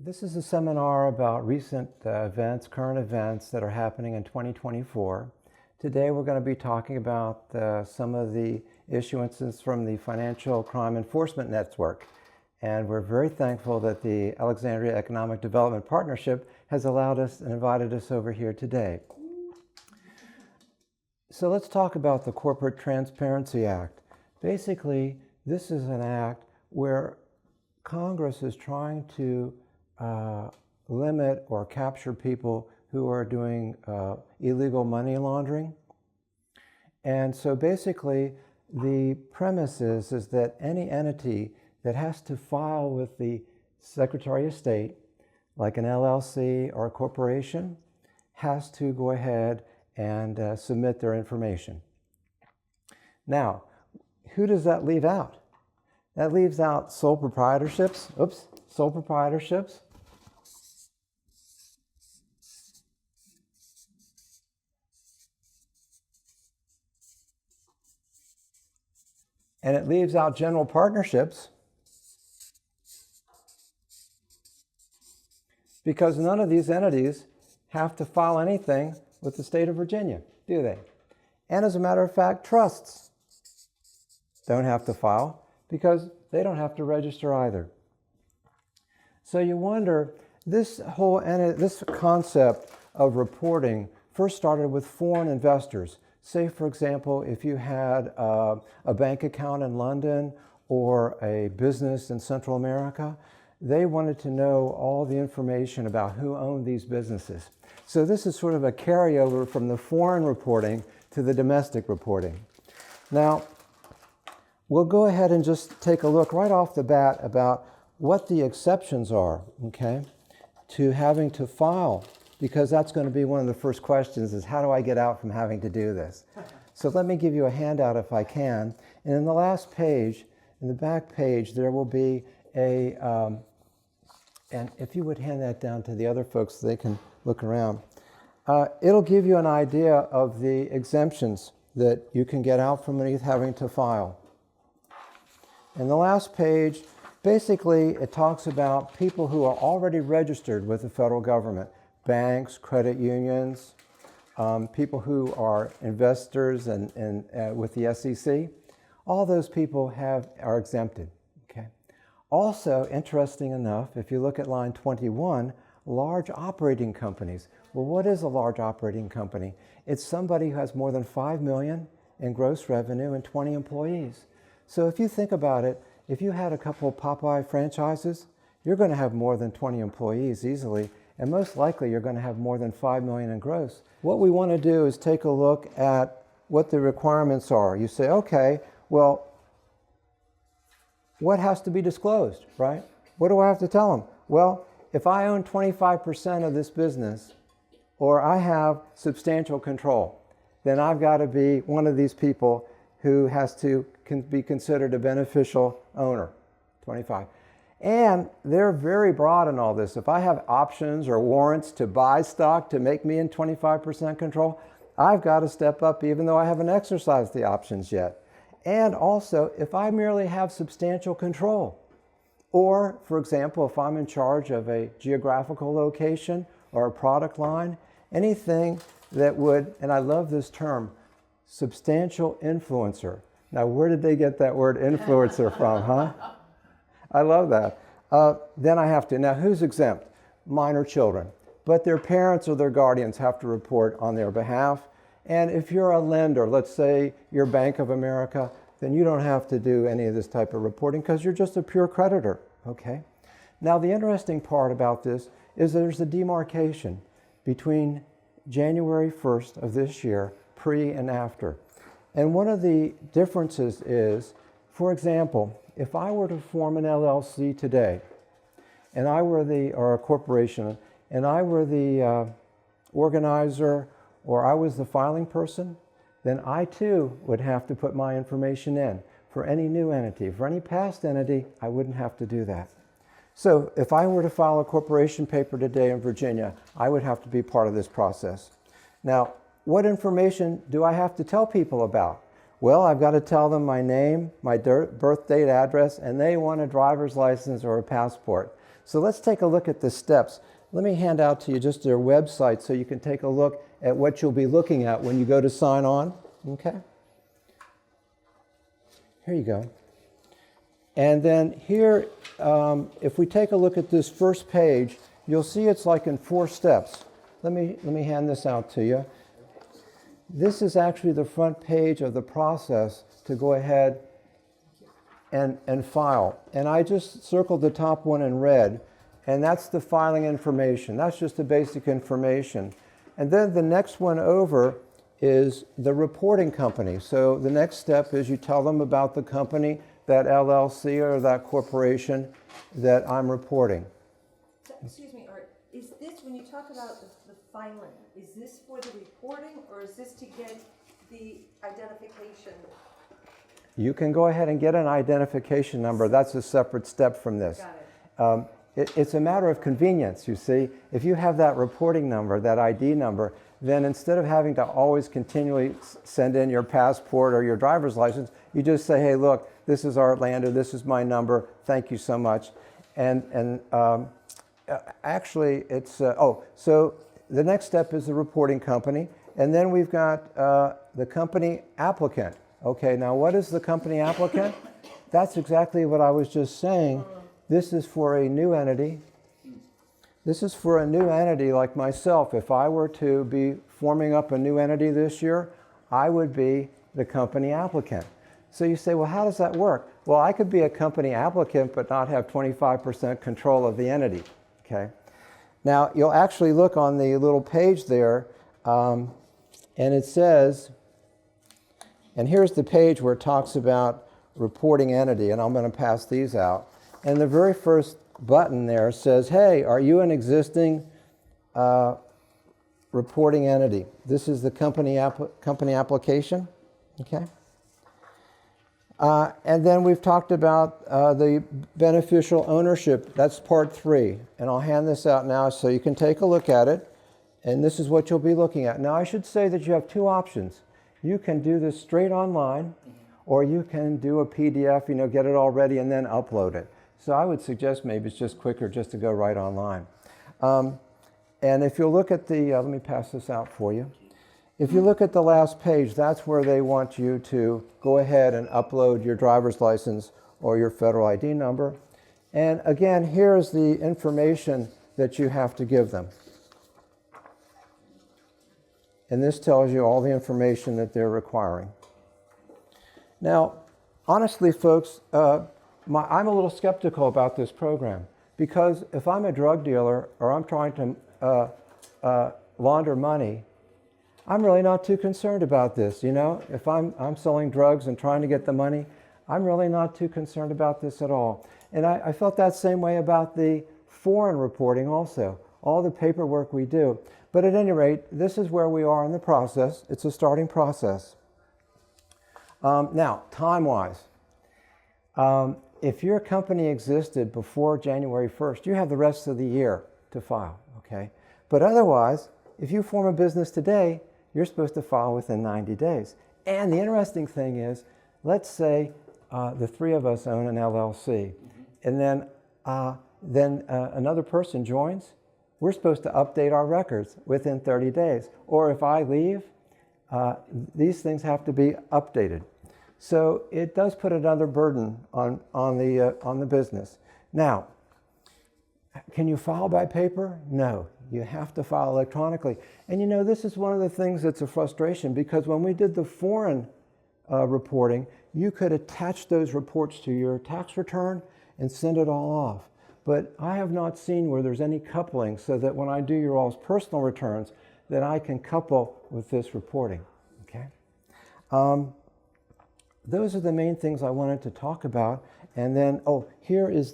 This is a seminar about recent current events that are happening in 2024. Today we're going to be talking about some of the issuances from the Financial Crime Enforcement Network. And we're very thankful that the Alexandria Economic Development Partnership has allowed us and invited us over here today. So let's talk about the Corporate Transparency Act. Basically, this is an act where Congress is trying to limit or capture people who are doing illegal money laundering. And so basically the premise is that any entity that has to file with the Secretary of State, like an LLC or a corporation, has to go ahead and submit their information. Now, who does that leave out? That leaves out sole proprietorships. Sole proprietorships. And it leaves out general partnerships because none of these entities have to file anything with the state of Virginia, do they? And as a matter of fact, trusts don't have to file because they don't have to register either. So you wonder, this concept of reporting first started with foreign investors. Say, for example, if you had a bank account in London or a business in Central America, they wanted to know all the information about who owned these businesses. So this is sort of a carryover from the foreign reporting to the domestic reporting. Now, we'll go ahead and just take a look right off the bat about what the exceptions are, okay, to having to file, because that's going to be one of the first questions is how do I get out from having to do this? So let me give you a handout if I can. And in the last page, in the back page, there will be a, and if you would hand that down to the other folks so they can look around, it'll give you an idea of the exemptions that you can get out from underneath having to file. In the last page, basically it talks about people who are already registered with the federal government. Banks, credit unions, people who are investors and with the SEC, all those people are exempted. Okay. Also, interesting enough, if you look at line 21, large operating companies. Well, what is a large operating company? It's somebody who has more than $5 million in gross revenue and 20 employees. So if you think about it, if you had a couple of Popeye franchises, you're going to have more than 20 employees easily. And most likely you're going to have more than $5 million in gross. What we want to do is take a look at what the requirements are. You say, okay, well, what has to be disclosed, right? What do I have to tell them? Well, if I own 25% of this business or I have substantial control, then I've got to be one of these people who has to be considered a beneficial owner, 25. And they're very broad in all this. If I have options or warrants to buy stock to make me in 25% control, I've got to step up even though I haven't exercised the options yet. And also, if I merely have substantial control, or, for example, if I'm in charge of a geographical location or a product line, anything that would, and I love this term, substantial influencer. Now, where did they get that word influencer from, huh? I love that. Then I have to. Now, who's exempt? Minor children. But their parents or their guardians have to report on their behalf. And if you're a lender, let's say you're Bank of America, then you don't have to do any of this type of reporting because you're just a pure creditor, okay? Now, the interesting part about this is there's a demarcation between January 1st of this year, pre and after. And one of the differences is, for example, if I were to form an LLC today, and I were or a corporation, and I were the organizer, or I was the filing person, then I too would have to put my information in for any new entity. For any past entity, I wouldn't have to do that. So if I were to file a corporation paper today in Virginia, I would have to be part of this process. Now, what information do I have to tell people about? Well, I've got to tell them my name, my birth date, address, and they want a driver's license or a passport. So let's take a look at the steps. Let me hand out to you just their website so you can take a look at what you'll be looking at when you go to sign on. Okay? Here you go. And then here, if we take a look at this first page, you'll see it's like in 4 steps. Let me hand this out to you. This is actually the front page of the process to go ahead and file. And I just circled the top one in red, and that's the filing information. That's just the basic information. And then the next one over is the reporting company. So the next step is you tell them about the company, that LLC or that corporation that I'm reporting. Excuse me, Art, is this, when you talk about the filing, is this for the reporting or is this to get the identification? You can go ahead and get an identification number. That's a separate step from this. Got it. It's a matter of convenience, you see. If you have that reporting number, that ID number, then instead of having to always continually send in your passport or your driver's license, you just say, hey, look, this is Art Lander, this is my number, thank you so much. And actually, it's, so the next step is the reporting company, and then we've got the company applicant. Okay, now what is the company applicant? That's exactly what I was just saying. This is for a new entity. This is for a new entity like myself. If I were to be forming up a new entity this year, I would be the company applicant. So you say, well, how does that work? Well, I could be a company applicant but not have 25% control of the entity. Okay. Now, you'll actually look on the little page there, and it says, and here's the page where it talks about reporting entity, and I'm going to pass these out. And the very first button there says, hey, are you an existing reporting entity? This is the company application. Okay. And then we've talked about the beneficial ownership. That's part 3. And I'll hand this out now so you can take a look at it. And this is what you'll be looking at. Now, I should say that you have 2 options. You can do this straight online, or you can do a PDF, get it all ready and then upload it. So I would suggest maybe it's just quicker just to go right online. And if you look at the, let me pass this out for you. If you look at the last page, that's where they want you to go ahead and upload your driver's license or your federal ID number. And again, here's the information that you have to give them. And this tells you all the information that they're requiring. Now, honestly, folks, I'm a little skeptical about this program, because if I'm a drug dealer or I'm trying to launder money, I'm really not too concerned about this. If I'm selling drugs and trying to get the money, I'm really not too concerned about this at all. And I felt that same way about the foreign reporting also, all the paperwork we do. But at any rate, this is where we are in the process. It's a starting process. Now, time-wise, if your company existed before January 1st, you have the rest of the year to file, okay? But otherwise, if you form a business today, you're supposed to file within 90 days. And the interesting thing is, let's say the 3 of us own an LLC, and then another person joins. We're supposed to update our records within 30 days. Or if I leave, these things have to be updated. So it does put another burden on the business. Now, can you file by paper? No, you have to file electronically. And this is one of the things that's a frustration, because when we did the foreign reporting, you could attach those reports to your tax return and send it all off. But I have not seen where there's any coupling so that when I do your all's personal returns, that I can couple with this reporting, okay? Those are the main things I wanted to talk about. And then, here is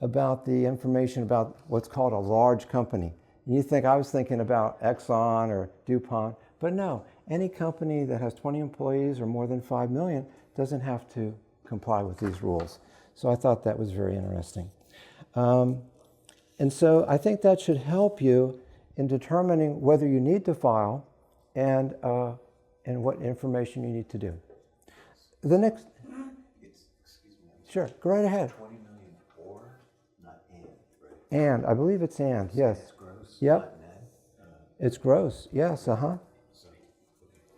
about the information about what's called a large company. And you think I was thinking about Exxon or DuPont, but no, any company that has 20 employees or more than 5 million doesn't have to comply with these rules. So I thought that was very interesting. And so I think that should help you in determining whether you need to file and what information you need to do. The next, Excuse me. sure, go right ahead. 20 million or, not in. And, I believe it's and, yes. It's gross. Yep. not net. It's gross, yes,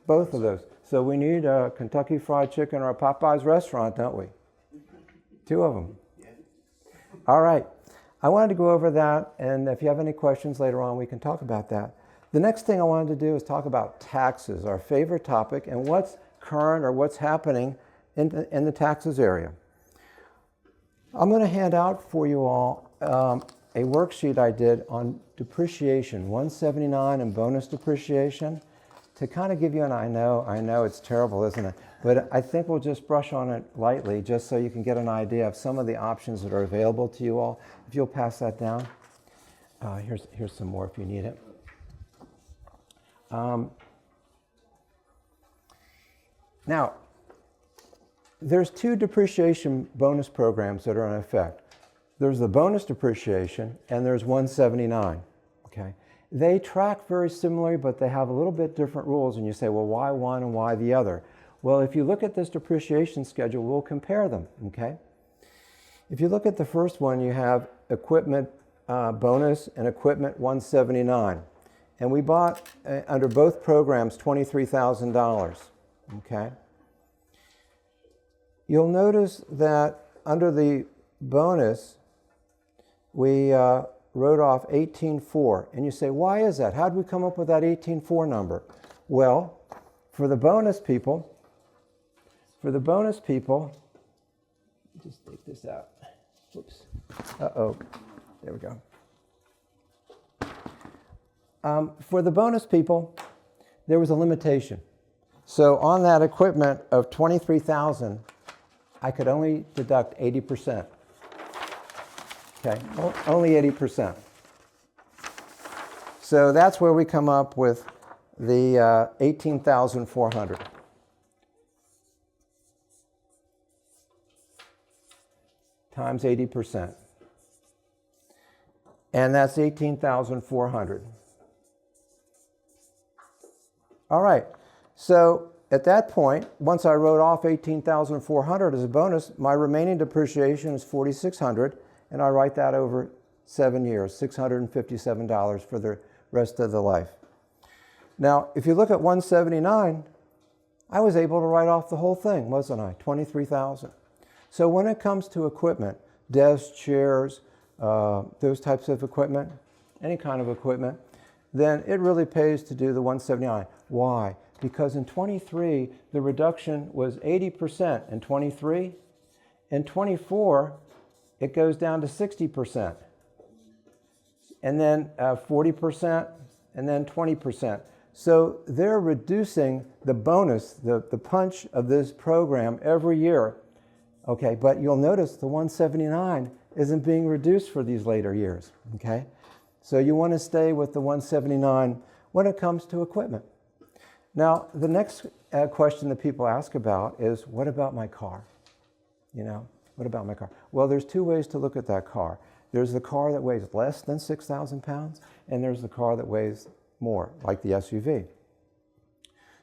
Both of those. So we need a Kentucky Fried Chicken or a Popeyes restaurant, don't we? 2 of them. Yeah. All right. I wanted to go over that, and if you have any questions later on, we can talk about that. The next thing I wanted to do is talk about taxes, our favorite topic, and what's current or what's happening in the taxes area. I'm going to hand out for you all a worksheet I did on depreciation, 179 and bonus depreciation, to kind of give you an I know it's terrible, isn't it? But I think we'll just brush on it lightly just so you can get an idea of some of the options that are available to you all. If you'll pass that down. Here's some more if you need it. Now, there's 2 depreciation bonus programs that are in effect. There's the bonus depreciation and there's 179, okay? They track very similarly, but they have a little bit different rules, and you say, well, why one and why the other? Well, if you look at this depreciation schedule, we'll compare them, okay? If you look at the first one, you have equipment bonus and equipment 179. And we bought, under both programs, $23,000, okay? You'll notice that under the bonus, we wrote off 18,400. And you say, why is that? How did we come up with that 18,400 number? Well, for the bonus people, just take this out. Whoops. Uh-oh. There we go. For the bonus people, there was a limitation. So on that equipment of $23,000, I could only deduct 80%. Okay, only 80%. So that's where we come up with the 18,400. Times 80%. And that's 18,400. All right, so at that point, once I wrote off 18,400 as a bonus, my remaining depreciation is 4,600, and I write that over 7 years, $657 for the rest of the life. Now, if you look at 179, I was able to write off the whole thing, wasn't I? 23,000. So when it comes to equipment, desks, chairs, those types of equipment, any kind of equipment, then it really pays to do the 179. Why? Because in 23, the reduction was 80% in 23. In 24, it goes down to 60%. And then 40%, and then 20%. So they're reducing the bonus, the punch of this program every year. Okay, but you'll notice the 179 isn't being reduced for these later years. Okay, so you want to stay with the 179 when it comes to equipment. Now, the next question that people ask about is, what about my car? You know, what about my car? Well, there's 2 ways to look at that car. There's the car that weighs less than 6,000 pounds, and there's the car that weighs more, like the SUV.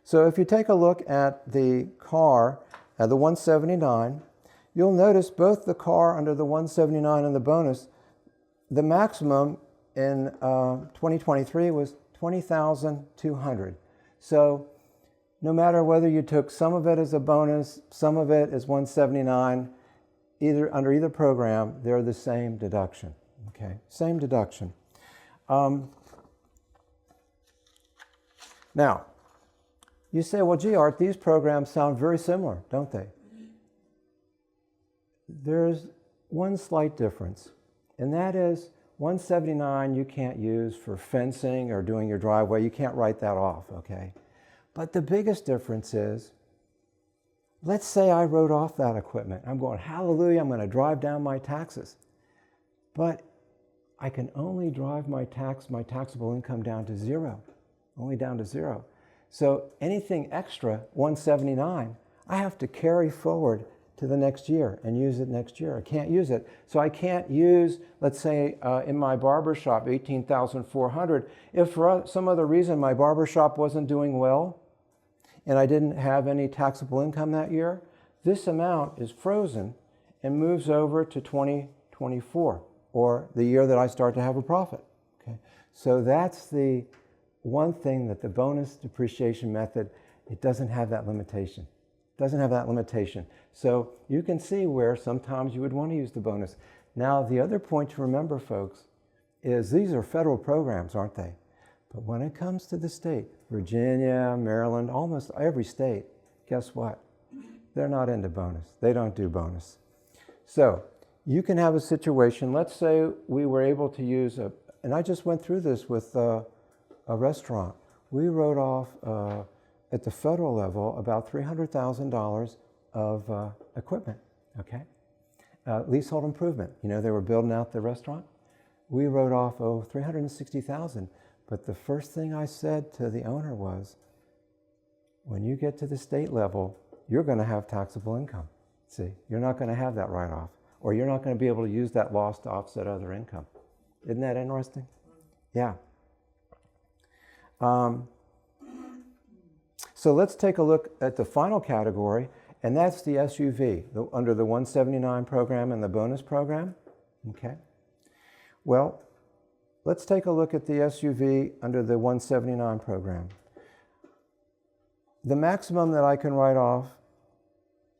So if you take a look at the car, the 179, you'll notice both the car under the 179 and the bonus, the maximum in 2023 was 20,200. So no matter whether you took some of it as a bonus, some of it as 179, under either program, they're the same deduction. Okay, same deduction. Now, you say, well, gee, Art, these programs sound very similar, don't they? There's one slight difference, and that is 179 you can't use for fencing or doing your driveway. You can't write that off, okay? But the biggest difference is, let's say I wrote off that equipment. I'm going, hallelujah, I'm going to drive down my taxes. But I can only drive my taxable income down to 0, only down to 0. So anything extra, 179, I have to carry forward to the next year and use it next year. I can't use it. So I can't use, let's say, in my barber shop, 18,400. If for some other reason my barber shop wasn't doing well and I didn't have any taxable income that year, this amount is frozen and moves over to 2024 or or the year that I start to have a profit. Okay? So that's the one thing that the bonus depreciation method, it doesn't have that limitation. It doesn't have that limitation. So you can see where sometimes you would want to use the bonus. Now, the other point to remember, folks, is these are federal programs, aren't they? But when it comes to the state, Virginia, Maryland, almost every state, guess what? They're not into bonus. They don't do bonus. So you can have a situation, let's say we were able to use and I just went through this with a restaurant. We wrote off at the federal level about $300,000 of equipment, okay? Leasehold improvement. You know, they were building out the restaurant. We wrote off, $360,000. But the first thing I said to the owner was, when you get to the state level, you're going to have taxable income. See, you're not going to have that write-off, or you're not going to be able to use that loss to offset other income. Isn't that interesting? Yeah. So let's take a look at the final category, and that's the SUV, under the 179 program and the bonus program. Okay. Well, let's take a look at the SUV under the 179 program. The maximum that I can write off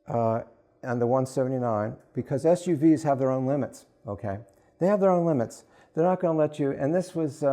on the 179, because SUVs have their own limits, okay? They have their own limits. They're not going to let you, and this was,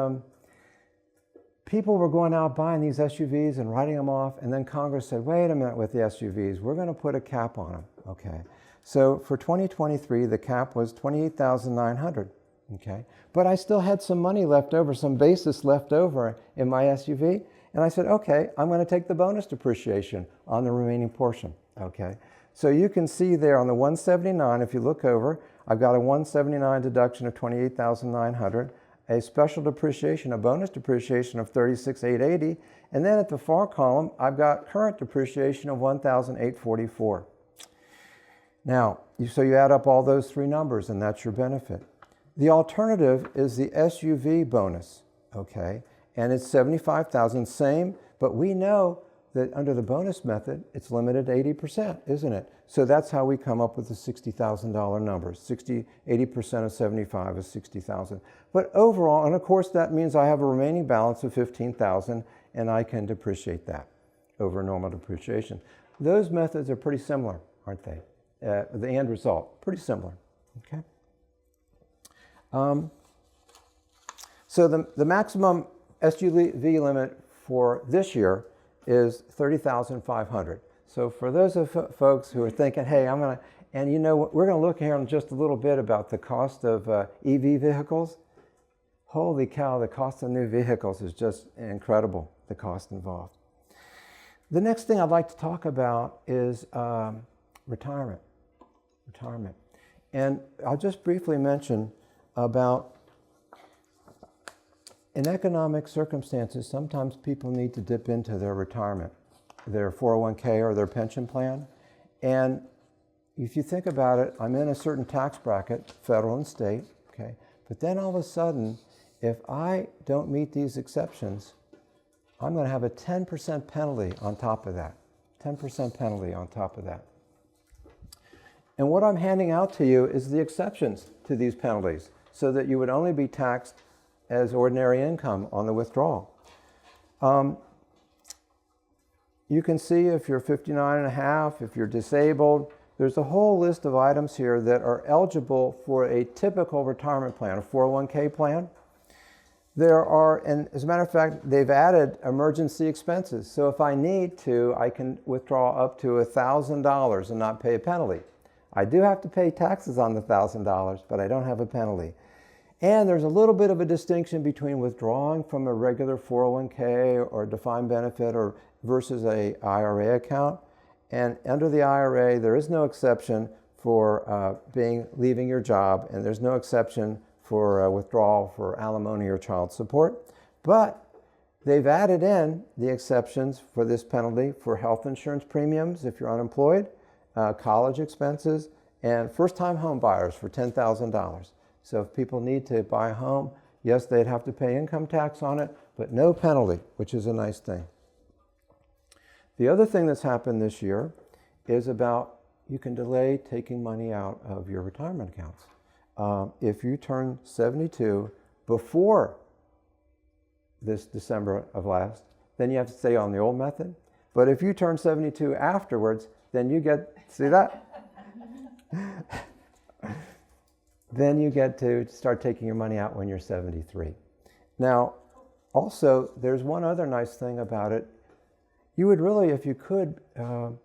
people were going out buying these SUVs and writing them off, and then Congress said, wait a minute with the SUVs, we're going to put a cap on them, okay? So for 2023, the cap was $28,900, okay? But I still had some money left over, some basis left over in my SUV, and I said, okay, I'm going to take the bonus depreciation on the remaining portion, okay? So you can see there on the 179, if you look over, I've got a 179 deduction of $28,900, a special depreciation, a bonus depreciation of $36,880, and then at the far column, I've got current depreciation of $1,844. Now, so you add up all those three numbers, and that's your benefit. The alternative is the SUV bonus, okay? And it's $75,000, same, but we know that under the bonus method, it's limited to 80%, isn't it? So that's how we come up with the $60,000 number. 80% of 75 is 60,000. But overall, and of course that means I have a remaining balance of 15,000, and I can depreciate that over normal depreciation. Those methods are pretty similar, aren't they? The end result, pretty similar, okay? So the maximum SUV limit for this year is $30,500. So for those of folks who are thinking, hey, I'm going to, and you know, we're going to look here in just a little bit about the cost of EV vehicles. Holy cow, the cost of new vehicles is just incredible, the cost involved. The next thing I'd like to talk about is retirement. And I'll just briefly mention about, in economic circumstances, sometimes people need to dip into their retirement, their 401k or their pension plan. And if you think about it, I'm in a certain tax bracket, federal and state, okay? But then all of a sudden, if I don't meet these exceptions, I'm going to have a 10% penalty on top of that. 10% penalty on top of that. And what I'm handing out to you is the exceptions to these penalties, so that you would only be taxed as ordinary income on the withdrawal. You can see if you're 59 and a half, if you're disabled, there's a whole list of items here that are eligible for a typical retirement plan, a 401k plan. There are, and as a matter of fact, they've added emergency expenses. So if I need to, I can withdraw up to $1,000 and not pay a penalty. I do have to pay taxes on the $1,000, but I don't have a penalty. And there's a little bit of a distinction between withdrawing from a regular 401k or defined benefit or versus a IRA account. And under the IRA, there is no exception for leaving your job, and there's no exception for withdrawal for alimony or child support. But they've added in the exceptions for this penalty for health insurance premiums if you're unemployed, college expenses, and first-time home buyers for $10,000. So if people need to buy a home, yes, they'd have to pay income tax on it, but no penalty, which is a nice thing. The other thing that's happened this year is about you can delay taking money out of your retirement accounts. if you turn 72 before this December of last, then you have to stay on the old method. But if you turn 72 afterwards, then you get, see that? Then you get to start taking your money out when you're 73. Now, also, there's one other nice thing about it. You would really, if you could,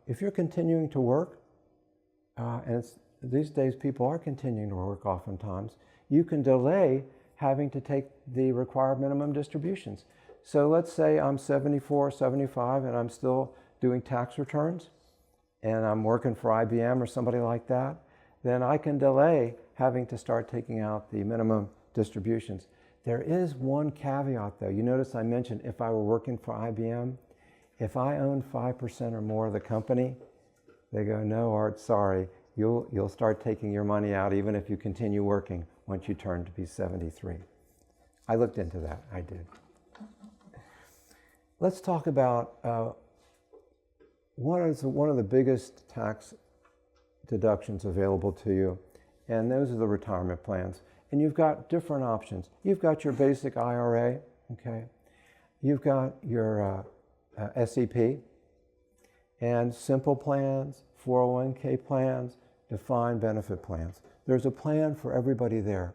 if you're continuing to work, and these days people are continuing to work oftentimes, you can delay having to take the required minimum distributions. So let's say I'm 74, 75, and I'm still doing tax returns, and I'm working for IBM or somebody like that, then I can delay having to start taking out the minimum distributions. There is one caveat though. You notice I mentioned if I were working for IBM, if I own 5% or more of the company, they go, no, Art, sorry, you'll start taking your money out even if you continue working once you turn to be 73. I looked into that, I did. Let's talk about one of the biggest tax deductions available to you, and those are the retirement plans. And you've got different options. You've got your basic IRA, okay? You've got your SEP, and simple plans, 401k plans, defined benefit plans. There's a plan for everybody there.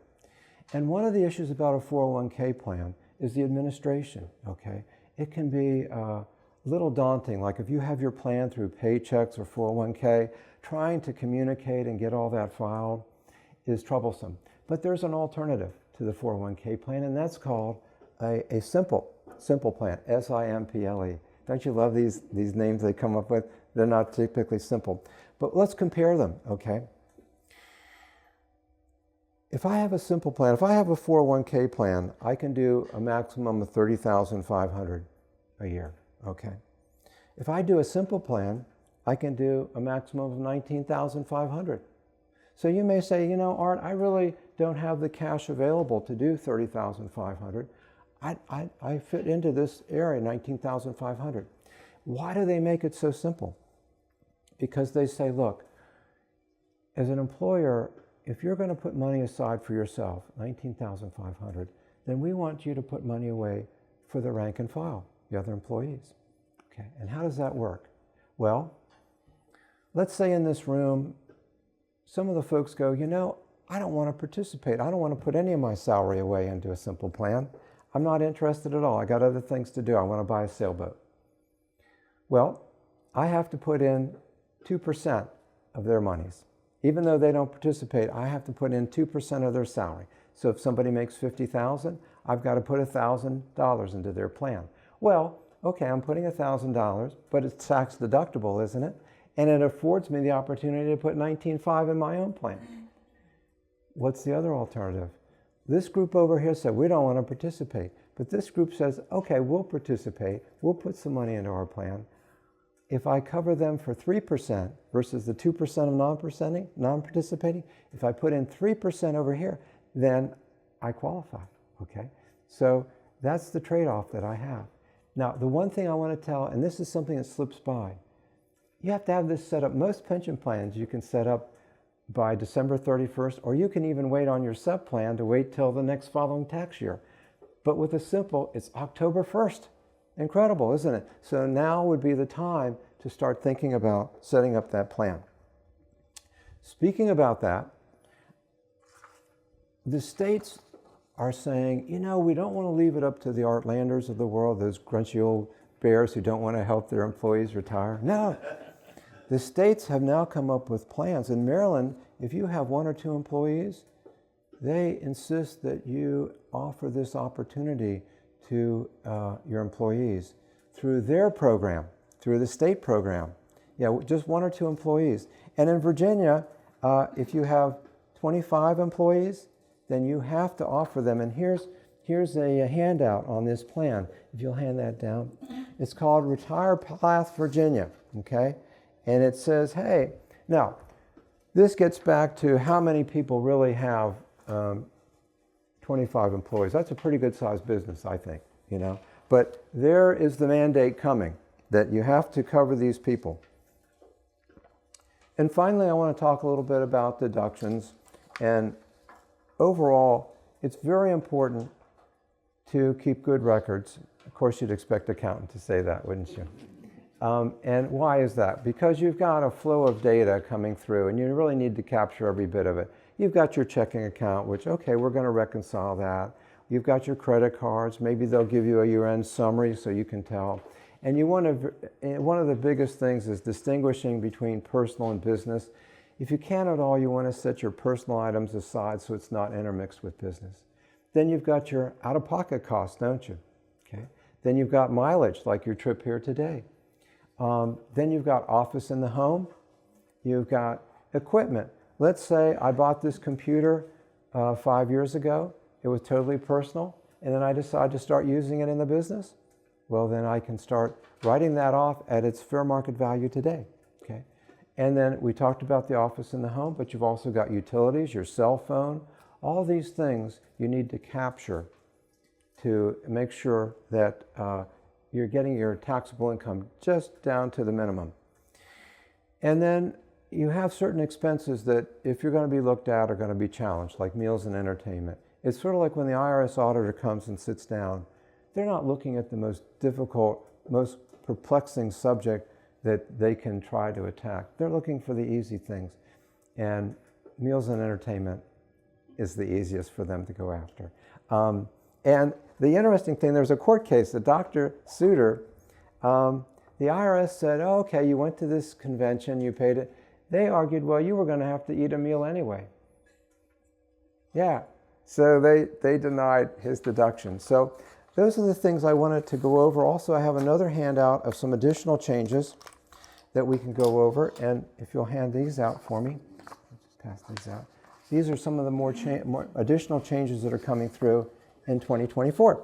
And one of the issues about a 401k plan is the administration, okay? It can be a little daunting, like if you have your plan through Paychecks or 401k, trying to communicate and get all that filed is troublesome. But there's an alternative to the 401k plan, and that's called a simple plan, S-I-M-P-L-E. Don't you love these names they come up with? They're not typically simple. But let's compare them, okay? If I have a simple plan, if I have a 401k plan, I can do a maximum of $30,500 a year, okay? If I do a simple plan, I can do a maximum of $19,500. So you may say, you know, Art, I really don't have the cash available to do $30,500. I fit into this area, $19,500. Why do they make it so simple? Because they say, look, as an employer, if you're going to put money aside for yourself, $19,500, then we want you to put money away for the rank and file, the other employees. Okay, and how does that work? Well, let's say in this room, some of the folks go, you know, I don't want to participate. I don't want to put any of my salary away into a simple plan. I'm not interested at all. I got other things to do. I want to buy a sailboat. Well, I have to put in 2% of their monies. Even though they don't participate, I have to put in 2% of their salary. So if somebody makes $50,000, I've got to put $1,000 into their plan. Well, okay, I'm putting $1,000, but it's tax deductible, isn't it? And it affords me the opportunity to put $19,500 in my own plan. What's the other alternative? This group over here said, we don't want to participate. But this group says, okay, we'll participate. We'll put some money into our plan. If I cover them for 3% versus the 2% of non-participating, if I put in 3% over here, then I qualify, okay? So that's the trade-off that I have. Now, the one thing I want to tell, and this is something that slips by, you have to have this set up. Most pension plans you can set up by December 31st, or you can even wait on your sub-plan to wait till the next following tax year. But with a simple, it's October 1st. Incredible, isn't it? So now would be the time to start thinking about setting up that plan. Speaking about that, the states are saying, you know, we don't want to leave it up to the Artlanders of the world, those grunchy old bears who don't want to help their employees retire. No. The states have now come up with plans. In Maryland, if you have 1 or 2 employees, they insist that you offer this opportunity to your employees through their program, through the state program. Yeah, just 1 or 2 employees. And in Virginia, if you have 25 employees, then you have to offer them. And here's a handout on this plan. If you'll hand that down. It's called Retire Path Virginia, okay? And it says, hey, now, this gets back to how many people really have 25 employees. That's a pretty good sized business, I think, you know. But there is the mandate coming that you have to cover these people. And finally, I want to talk a little bit about deductions. And overall, it's very important to keep good records. Of course, you'd expect an accountant to say that, wouldn't you? And why is that? Because you've got a flow of data coming through, and you really need to capture every bit of it. You've got your checking account, which, okay, we're going to reconcile that. You've got your credit cards. Maybe they'll give you a year-end summary so you can tell. And you want to, one of the biggest things is distinguishing between personal and business. If you can at all, you want to set your personal items aside so it's not intermixed with business. Then you've got your out-of-pocket costs, don't you? Okay. Then you've got mileage, like your trip here today. Then you've got office in the home. You've got equipment. Let's say I bought this computer 5 years ago. It was totally personal, and then I decide to start using it in the business. Well, then I can start writing that off at its fair market value today. Okay. And then we talked about the office in the home, but you've also got utilities, your cell phone. All these things you need to capture to make sure that you're getting your taxable income just down to the minimum. And then you have certain expenses that, if you're going to be looked at, are going to be challenged, like meals and entertainment. It's sort of like when the IRS auditor comes and sits down. They're not looking at the most difficult, most perplexing subject that they can try to attack. They're looking for the easy things. And meals and entertainment is the easiest for them to go after. And the interesting thing, there's a court case, the Dr. Souter, the IRS said, oh, okay, you went to this convention, you paid it. They argued, well, you were going to have to eat a meal anyway. Yeah, so they denied his deduction. So those are the things I wanted to go over. Also, I have another handout of some additional changes that we can go over. And if you'll hand these out for me, I'll just pass these out. These are some of the more additional changes that are coming through in 2024.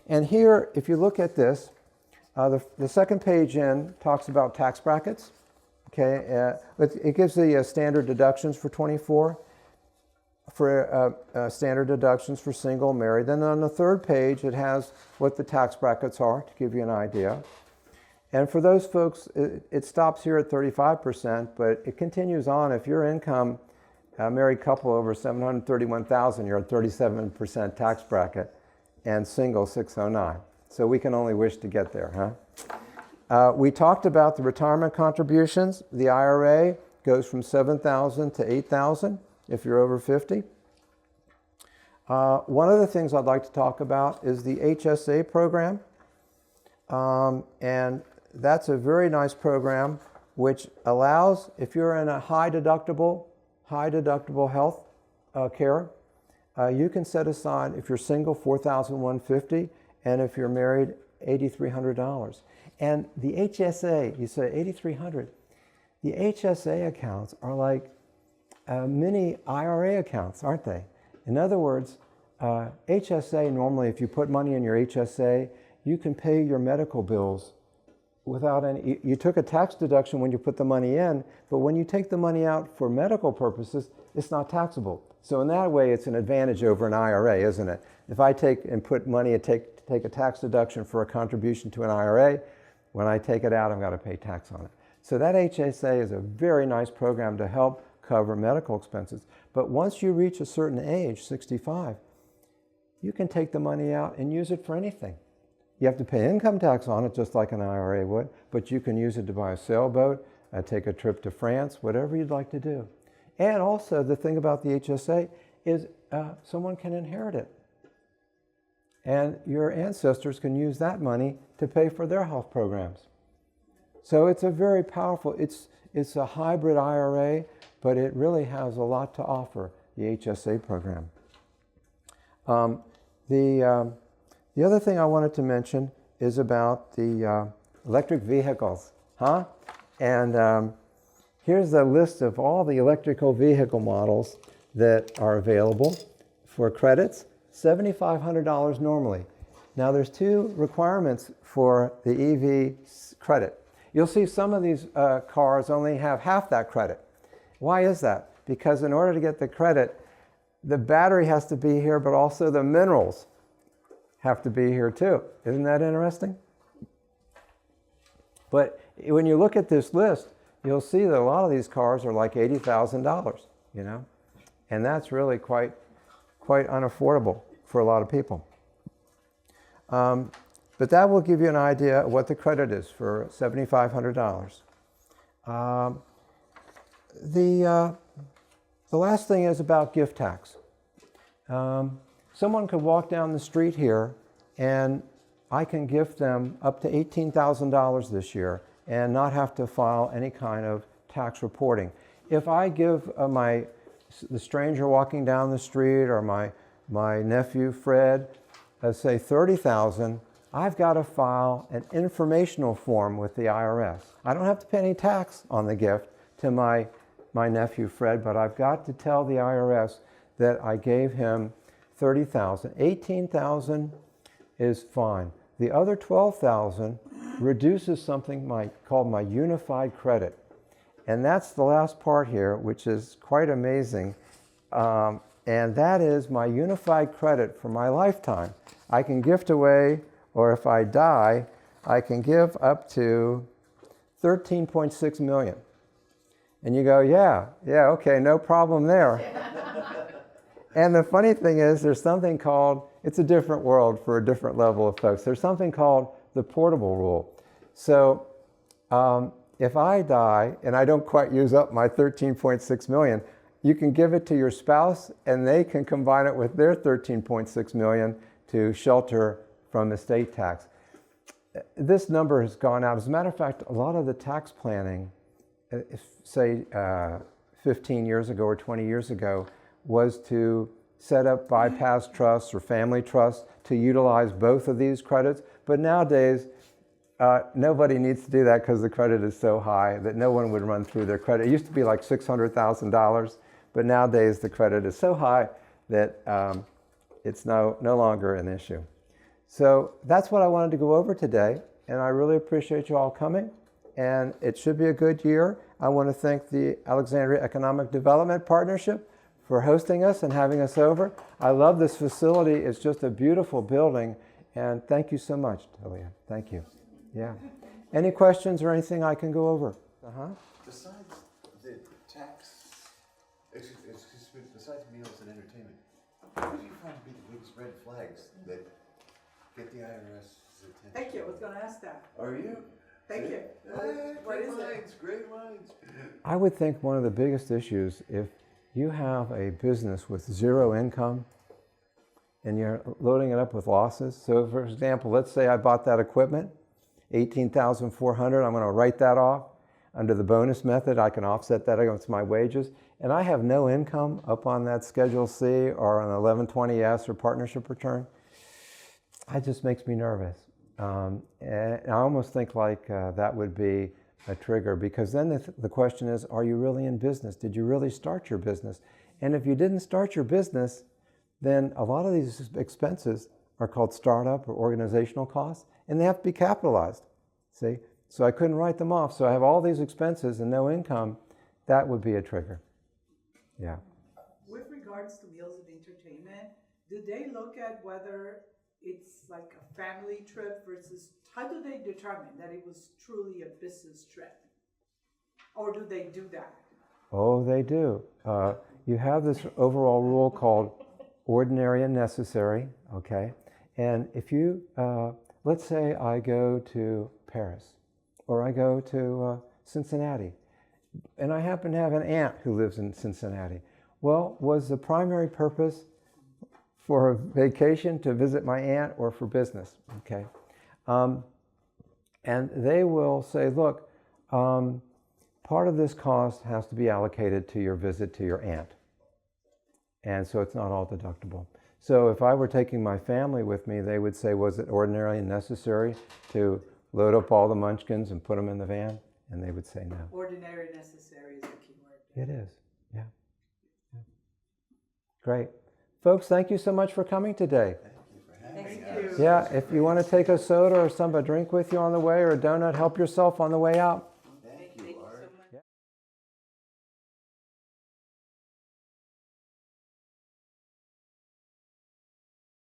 And here, if you look at this, the second page in talks about tax brackets. Okay, it gives the standard deductions for 24, for standard deductions for single, married. Then on the third page, it has what the tax brackets are, to give you an idea. And for those folks, it stops here at 35%, but it continues on. If your income, married couple over $731,000, you're at 37% tax bracket, and single 609. So we can only wish to get there, huh? We talked about the retirement contributions. The IRA goes from $7,000 to $8,000 if you're over 50. One of the things I'd like to talk about is the HSA program. And that's a very nice program which allows, if you're in a high deductible health care, you can set aside, if you're single, $4,150, and if you're married, $8,300. And the HSA, you say $8,300. The HSA accounts are like mini IRA accounts, aren't they? In other words, HSA, normally if you put money in your HSA, you can pay your medical bills without any, you took a tax deduction when you put the money in, but when you take the money out for medical purposes, it's not taxable. So in that way, it's an advantage over an IRA, isn't it? If I take and put money and take a tax deduction for a contribution to an IRA, when I take it out, I've got to pay tax on it. So that HSA is a very nice program to help cover medical expenses. But once you reach a certain age, 65, you can take the money out and use it for anything. You have to pay income tax on it, just like an IRA would, but you can use it to buy a sailboat, take a trip to France, whatever you'd like to do. And also, the thing about the HSA is someone can inherit it. And your ancestors can use that money to pay for their health programs. So it's a very powerful, it's a hybrid IRA, but it really has a lot to offer, the HSA program. The other thing I wanted to mention is about the electric vehicles, huh? And here's a list of all the electrical vehicle models that are available for credits. $7,500 normally. Now there's two requirements for the EV credit. You'll see some of these cars only have half that credit. Why is that? Because in order to get the credit, the battery has to be here, but also the minerals have to be here too. Isn't that interesting? But when you look at this list, you'll see that a lot of these cars are like $80,000, you know? And that's really quite quite unaffordable for a lot of people. But that will give you an idea of what the credit is for $7,500. The last thing is about gift tax. Someone could walk down the street here and I can gift them up to $18,000 this year and not have to file any kind of tax reporting. If I give the stranger walking down the street or my nephew Fred, say $30,000, I've got to file an informational form with the IRS. I don't have to pay any tax on the gift to my nephew Fred, but I've got to tell the IRS that I gave him $30,000. $18,000 is fine. The other $12,000 reduces something called my unified credit. And that's the last part here, which is quite amazing. And that is my unified credit for my lifetime. I can gift away, or if I die, I can give up to $13.6 million. And you go, yeah, okay, no problem there. And the funny thing is, there's something called, it's a different world for a different level of folks. There's something called the portable rule. So if I die and I don't quite use up my $13.6 million, you can give it to your spouse and they can combine it with their $13.6 million to shelter from estate tax. This number has gone out. As a matter of fact, a lot of the tax planning, say 15 years ago or 20 years ago, was to set up bypass trusts or family trusts to utilize both of these credits. But nowadays, nobody needs to do that because the credit is so high that no one would run through their credit. It used to be like $600,000, but nowadays the credit is so high that it's no longer an issue. So that's what I wanted to go over today, and I really appreciate you all coming, and it should be a good year. I want to thank the Alexandria Economic Development Partnership for hosting us and having us over. I love this facility. It's just a beautiful building, and thank you so much, Talia. Thank you. Yeah. Any questions or anything I can go over? Besides the tax, besides meals and entertainment, what do you find to be the biggest red flags that get the IRS's attention? Thank you. I was going to ask that. Are you? Thank you. What is it? Great minds. I would think one of the biggest issues, if you have a business with zero income and you're loading it up with losses. So for example, let's say I bought that equipment, $18,400, I'm going to write that off. Under the bonus method, I can offset that against my wages. And I have no income up on that Schedule C or an 1120S or partnership return. It just makes me nervous. And I almost think like that would be a trigger, because then the question is, are you really in business? Did you really start your business? And if you didn't start your business, then a lot of these expenses are called startup or organizational costs, and they have to be capitalized. See? So I couldn't write them off. So I have all these expenses and no income. That would be a trigger. Yeah. With regards to meals and entertainment, do they look at whether it's like a family trip versus, how do they determine that it was truly a business trip? Or do they do that? Oh, they do. You have this overall rule called ordinary and necessary, okay? And if you, let's say I go to Paris, or I go to Cincinnati, and I happen to have an aunt who lives in Cincinnati. Well, was the primary purpose for a vacation to visit my aunt or for business, okay? And they will say, look, part of this cost has to be allocated to your visit to your aunt. And so it's not all deductible. So if I were taking my family with me, they would say, was it ordinary and necessary to load up all the munchkins and put them in the van? And they would say no. Ordinary necessary is the key word. It is, yeah. Great. Folks, thank you so much for coming today. Thank you for having us. Yeah, if you want to take a soda or a drink with you on the way or a donut, help yourself on the way out.